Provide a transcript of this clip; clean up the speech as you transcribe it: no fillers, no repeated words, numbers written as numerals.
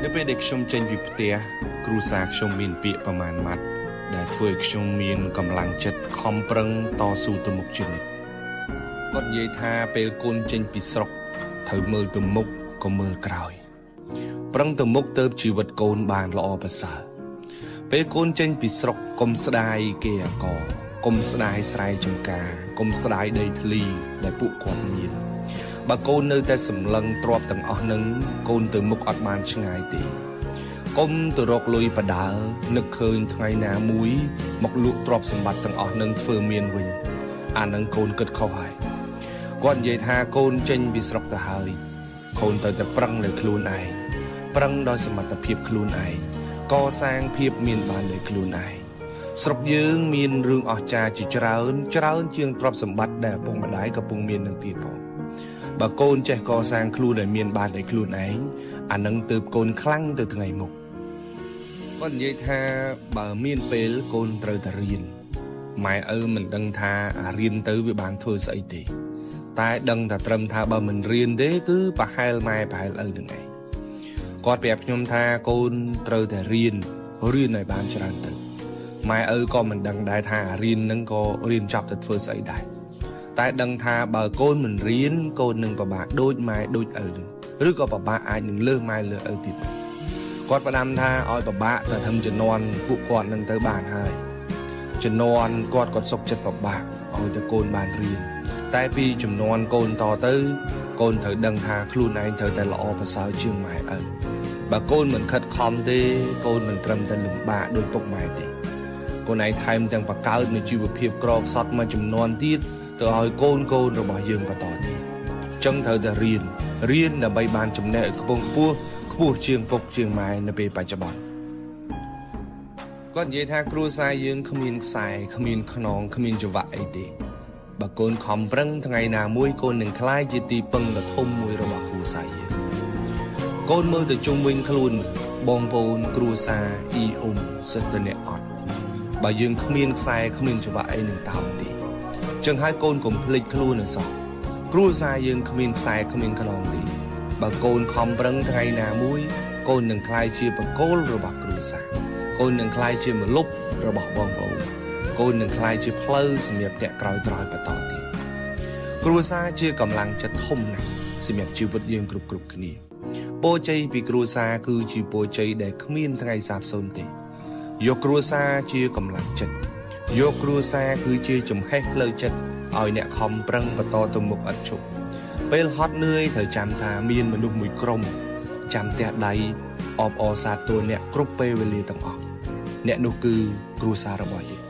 នៅពេលដែលខ្ញុំចេញពីផ្ទះគ្រួសារខ្ញុំមានពាក្យប្រមាណម៉ាត់ដែលធ្វើឲ្យខ្ញុំមានកម្លាំងចិត្តខំប្រឹងតស៊ូទៅមុខជានិច្ចគាត់និយាយថាពេលកូនចេញពីស្រុកត្រូវមើលទៅមុខក៏មើលក្រោយប្រឹងទៅមុខទៅជីវិតកូនបានល្អប្រសើរពេលកូនចេញពីស្រុកកុំស្ដាយគេអាកកុំស្ដាយស្រែចម្ការកុំស្ដាយដីធ្លីដែលពួកគាត់មានបើកូននៅតែសម្លឹងទ្របទាំងអស់នឹងកូនទៅមុខអត់បានឆ្ងាយទេកុំទៅរកលុយបដើនឹកឃើញថ្ងៃណាមួយមកលក់ទ្រព្យសម្បត្តិទាំងអស់នឹងធ្វើមានវិញអានឹងកូនគិតខុសហើយគាត់និយាយថាកូនចេញពីស្រុកទៅហើយកូនទៅតែប្រឹងលើខ្លួនឯងប្រឹងដោយសមត្ថភាពខ្លួនឯងកសាងភាពមានបានដោយខ្លួនឯងស្រុកយើងមានរឿងអស្ចារ្យជាច្រើនជាងទ្រព្យសម្បត្តិដែលឪពុកម្ដាយកំពុងមាននឹងទៀតផងបើកូនចេះកសាងខ្លួនឲ្យមានបានដោយខ្លួនឯងអានឹងទើបកូនខ្លាំងទៅថ្ងៃមុខគាត់និយាយថាបើមានពេលកូនត្រូវតែរៀនម៉ែឪមិនដឹងថារៀនទៅវាបានធ្វើស្អីទេតែដឹងតែត្រឹមថាបើមិនរៀនទេគឺប្រហែលម៉ែប្រហែលឪនឹងឯងគាត់ប្រាប់ខ្ញុំថាកូនត្រូវតែរៀនឲ្យបានច្រើនទៅម៉ែឪក៏មិនដឹងដែរថារៀននឹងក៏រៀនចប់ទៅធ្វើស្អីដែរតែដឹងថាបើកូនមិនរៀនកូននឹងពិបាកដូចម៉ែដូចឪនឹងឬក៏ពិបាកអាចនឹងលើសម៉ែលើសឪទៀតគាត់ផ្ដាំថាឲ្យពិបាកតែធ្វើជំនាន់ពួកគាត់នឹងទៅបានហើយជំនាន់គាត់សុខចិត្តពិបាកឲ្យតែកូនបានរៀនតែពីចំនួនកូនតទៅកូនត្រូវដឹងថាខ្លួនឯងត្រូវតែល្អប្រសើរជាងម៉ែឪបើកូនមិនខិតខំទេកូនមិនត្រឹមតែលំបាកដោយពុកម៉ែទេកូនឯងថែមទាំងបង្កើតនូវជីវភាពក្រខ្សត់មួយចំនួនទៀតទៅឲ្យកូនរបស់យើងបន្តទៀតចឹងត្រូវតែរៀនដើម្បីបានចំណេះខ្ពង់ខ្ពស់ជាងពុកជាងម៉ែនៅពេលបច្ចុប្បន្នគាត់និយាយថាគ្រួសារយើងគ្មានខ្សែគ្មានខ្នងគ្មានច្រវាក់អីទេបើកូនខំប្រឹងថ្ងៃណាមួយកូននឹងក្លាយជាទីពឹងដ៏ធំមួយរបស់គ្រួសារយើងកូនមើលទៅជុំវិញខ្លួនបងប្អូនគ្រួសារអ៊ីអ៊ុំសិតតែអ្នកអត់បើយើងគ្មានខ្សែគ្មានច្រវាក់អីនឹងតោងទេចឹងហើយកូនកុំភ្លេចខ្លួនឲ្យសោះគ្រួសារយើងគ្មានខ្សែគ្មានខ្នងទេបើកូនខំប្រឹងថ្ងៃណាមួយកូននឹងក្លាយជាបង្គោលរបស់គ្រួសារកូននឹងក្លាយជាម្លប់របស់បងប្អូនកូននឹងក្លាយជាផ្លូវសម្រាប់អ្នកក្រោយបន្តទៀតគ្រួសារជាកម្លាំងចិត្តធំណាស់សម្រាប់ជីវិតយើងគ្រប់គ្នាពរជ័យពីគ្រួសារគឺជាពរជ័យដែលគ្មានថ្ងៃសាបសូន្យទេយកគ្រួសារជាកម្លាំងចិត្តយកគ្រួសារគឺជាចំហេះផ្លូវចិត្តឲ្យអ្នកខំប្រឹងបន្តទៅមុខឥតឈប់ពេលហត់នឿយត្រូវចាំថាមានមនុស្សមួយក្រុមចាំផ្ទះដៃអបអរសាទរអ្នកគ្រប់ពេលវេលាទាំងអស់អ្នកនោះគឺគ្រួសាររបស់យើង